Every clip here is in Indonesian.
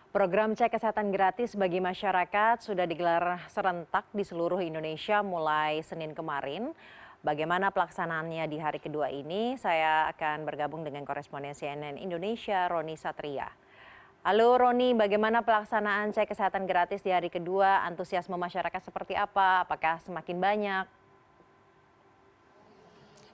Program cek kesehatan gratis bagi masyarakat sudah digelar serentak di seluruh Indonesia mulai Senin kemarin. Bagaimana pelaksanaannya di hari kedua ini? Saya akan bergabung dengan koresponden CNN Indonesia, Roni Satria. Halo Roni, bagaimana pelaksanaan cek kesehatan gratis di hari kedua? Antusiasme masyarakat seperti apa? Apakah semakin banyak?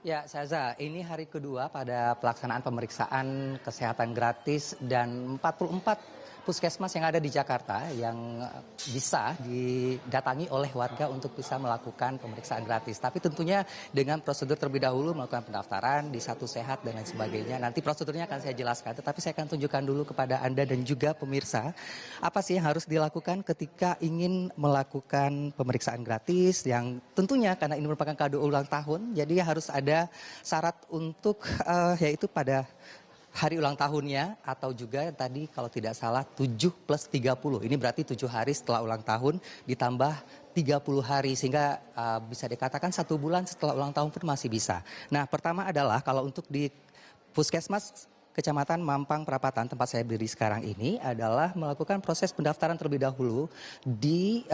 Ya, Saza, ini hari kedua pada pelaksanaan pemeriksaan kesehatan gratis dan 44 puskesmas yang ada di Jakarta yang bisa didatangi oleh warga untuk bisa melakukan pemeriksaan gratis. Tapi tentunya dengan prosedur terlebih dahulu melakukan pendaftaran di Satu Sehat dan lain sebagainya. Nanti prosedurnya akan saya jelaskan, tetapi saya akan tunjukkan dulu kepada Anda dan juga pemirsa apa sih yang harus dilakukan ketika ingin melakukan pemeriksaan gratis yang tentunya karena ini merupakan kado ulang tahun, jadi harus ada syarat untuk yaitu pada hari ulang tahunnya atau juga tadi kalau tidak salah 7 plus 30. Ini berarti 7 hari setelah ulang tahun ditambah 30 hari sehingga bisa dikatakan 1 bulan setelah ulang tahun pun masih bisa. Nah, pertama adalah kalau untuk di Puskesmas Kecamatan Mampang Perapatan tempat saya berdiri sekarang ini adalah melakukan proses pendaftaran terlebih dahulu di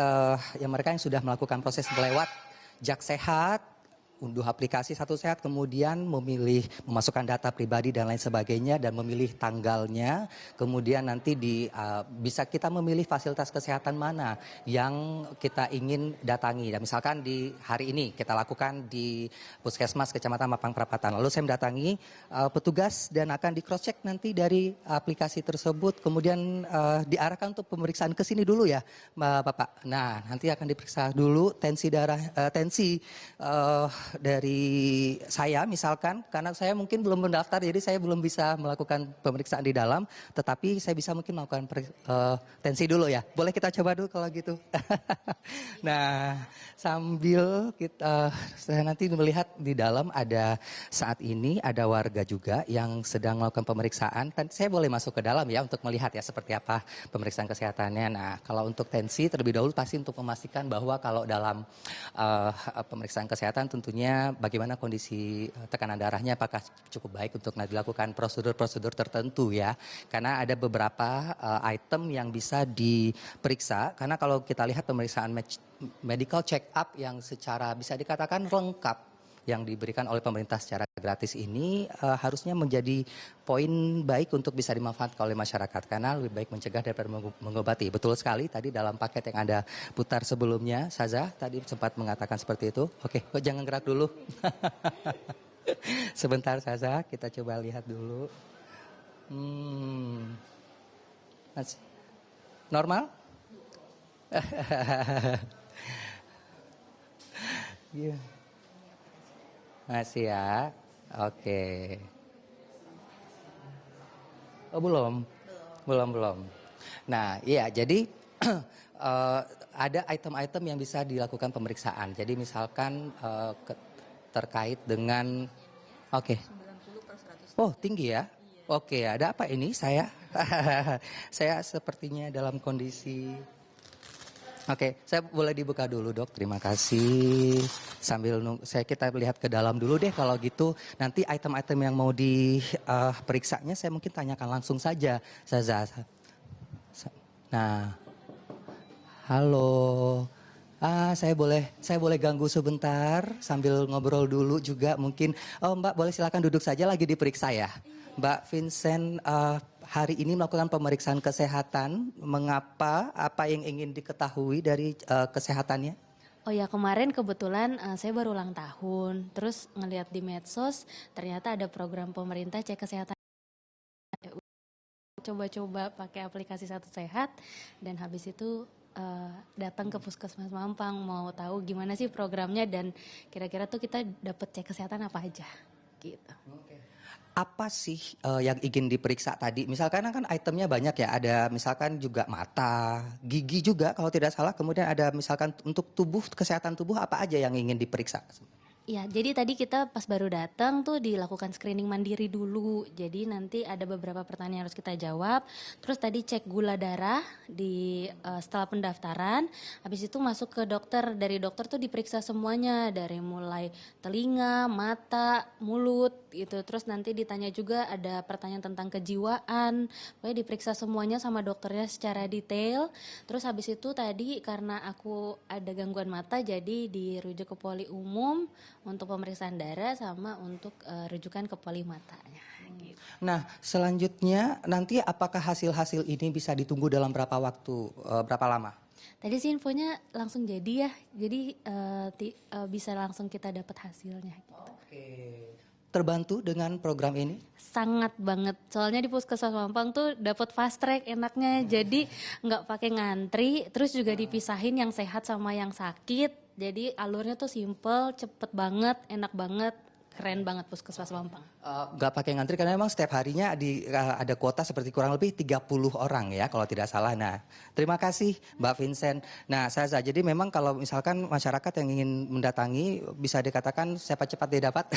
yang mereka yang sudah melakukan proses melewat Jak Sehat, unduh aplikasi Satu Sehat, kemudian memilih memasukkan data pribadi dan lain sebagainya dan memilih tanggalnya, kemudian nanti bisa kita memilih fasilitas kesehatan mana yang kita ingin datangi. Dan misalkan di hari ini kita lakukan di Puskesmas Kecamatan Mampang Perapatan. Lalu saya mendatangi petugas dan akan di cross check nanti dari aplikasi tersebut, kemudian diarahkan untuk pemeriksaan ke sini dulu ya, Bapak. Nah, nanti akan diperiksa dulu tensi darah, dari saya misalkan, karena saya mungkin belum mendaftar jadi saya belum bisa melakukan pemeriksaan di dalam, tetapi saya bisa mungkin melakukan tensi dulu ya. Boleh kita coba dulu kalau gitu. Nah, sambil saya nanti melihat di dalam ada saat ini ada warga juga yang sedang melakukan pemeriksaan. Saya boleh masuk ke dalam ya untuk melihat ya seperti apa pemeriksaan kesehatannya. Nah, kalau untuk tensi terlebih dahulu pasti untuk memastikan bahwa kalau dalam pemeriksaan kesehatan tentunya bagaimana kondisi tekanan darahnya, apakah cukup baik untuk dilakukan prosedur-prosedur tertentu ya. Karena ada beberapa item yang bisa diperiksa. Karena kalau kita lihat pemeriksaan medical check up yang secara bisa dikatakan lengkap yang diberikan oleh pemerintah secara gratis ini harusnya menjadi poin baik untuk bisa dimanfaatkan oleh masyarakat karena lebih baik mencegah daripada mengobati. Betul sekali tadi dalam paket yang Anda putar sebelumnya, Saza tadi sempat mengatakan seperti itu. Oke, kok jangan gerak dulu. Sebentar Saza, kita coba lihat dulu. Normal? Iya. Masih ya, oke. Oh belum. Nah iya jadi ada item-item yang bisa dilakukan pemeriksaan. Jadi misalkan terkait dengan, oke. 90/100. Oh tinggi ya? Oke, ada apa ini saya? Saya sepertinya dalam kondisi. Oke, saya boleh dibuka dulu dok, terima kasih. Sambil kita lihat ke dalam dulu deh kalau gitu. Nanti item-item yang mau diperiksanya saya mungkin tanyakan langsung saja, Saza. Nah, halo. Saya boleh ganggu sebentar sambil ngobrol dulu juga mungkin. Oh Mbak boleh silakan duduk saja, lagi diperiksa ya. Mbak Vincent hari ini melakukan pemeriksaan kesehatan. Mengapa? Apa yang ingin diketahui dari kesehatannya? Oh ya, kemarin kebetulan saya baru ulang tahun. Terus ngelihat di medsos ternyata ada program pemerintah cek kesehatan. Coba-coba pakai aplikasi Satu Sehat dan habis itu datang ke Puskesmas Mampang mau tahu gimana sih programnya dan kira-kira tuh kita dapat cek kesehatan apa aja gitu. Apa sih yang ingin diperiksa tadi? Misalkan kan itemnya banyak ya, ada misalkan juga mata, gigi juga kalau tidak salah, kemudian ada misalkan untuk tubuh, kesehatan tubuh apa aja yang ingin diperiksa? Ya, jadi tadi kita pas baru datang tuh dilakukan screening mandiri dulu. Jadi nanti ada beberapa pertanyaan yang harus kita jawab. Terus tadi cek gula darah setelah pendaftaran. Habis itu masuk ke dokter. Dari dokter tuh diperiksa semuanya dari mulai telinga, mata, mulut gitu. Terus nanti ditanya juga ada pertanyaan tentang kejiwaan. Pokoknya diperiksa semuanya sama dokternya secara detail. Terus habis itu tadi karena aku ada gangguan mata jadi dirujuk ke poli umum untuk pemeriksaan darah sama untuk rujukan ke poli matanya. Gitu. Nah, selanjutnya nanti apakah hasil-hasil ini bisa ditunggu dalam berapa waktu, berapa lama? Tadi sih infonya langsung jadi ya, jadi bisa langsung kita dapat hasilnya. Gitu. Oke. Terbantu dengan program ini? Sangat banget, soalnya di Puskesmas Mampang tuh dapat fast track enaknya, jadi nggak pakai ngantri, terus juga dipisahin yang sehat sama yang sakit, jadi alurnya tuh simple, cepet banget, enak banget, keren banget Puskesmas Mampang. Nggak pakai ngantri karena memang setiap harinya ada kuota seperti kurang lebih 30 orang ya kalau tidak salah. Nah, terima kasih Mbak Vincent. Nah, Saza, jadi memang kalau misalkan masyarakat yang ingin mendatangi bisa dikatakan siapa cepat dia dapat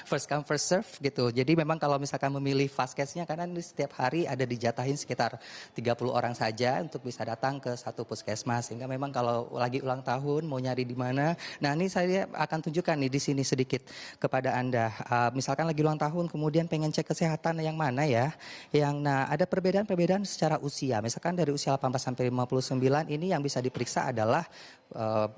first come first serve gitu. Jadi memang kalau misalkan memilih Vaskesnya karena di setiap hari ada dijatahin sekitar 30 orang saja untuk bisa datang ke satu puskesmas. Sehingga memang kalau lagi ulang tahun mau nyari di mana. Nah, ini saya akan tunjukkan nih di sini sedikit kepada Anda. Misalkan lagi ulang tahun kemudian pengen cek kesehatan yang mana ya. Nah ada perbedaan-perbedaan secara usia. Misalkan dari usia 18 sampai 59 ini yang bisa diperiksa adalah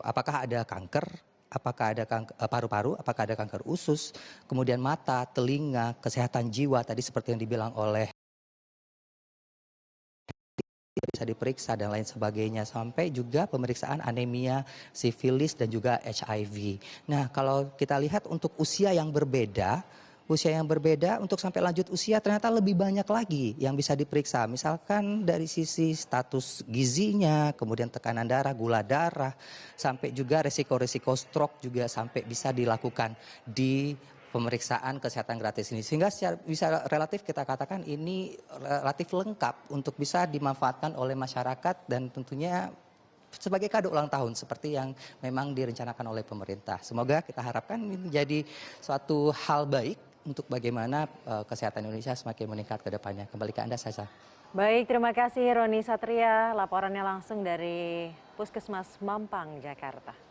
apakah ada kanker, apakah ada paru-paru, apakah ada kanker usus, kemudian mata, telinga, kesehatan jiwa tadi seperti yang dibilang oleh bisa diperiksa dan lain sebagainya sampai juga pemeriksaan anemia, sifilis dan juga HIV. Nah, kalau kita lihat untuk usia yang berbeda untuk sampai lanjut usia ternyata lebih banyak lagi yang bisa diperiksa. Misalkan dari sisi status gizinya, kemudian tekanan darah, gula darah, sampai juga resiko-resiko stroke juga sampai bisa dilakukan di pemeriksaan kesehatan gratis ini. Sehingga bisa relatif kita katakan ini relatif lengkap untuk bisa dimanfaatkan oleh masyarakat dan tentunya sebagai kado ulang tahun seperti yang memang direncanakan oleh pemerintah. Semoga kita harapkan ini menjadi suatu hal baik untuk bagaimana kesehatan Indonesia semakin meningkat ke depannya. Kembali ke Anda, Sasa. Baik, terima kasih Roni Satria, laporannya langsung dari Puskesmas Mampang, Jakarta.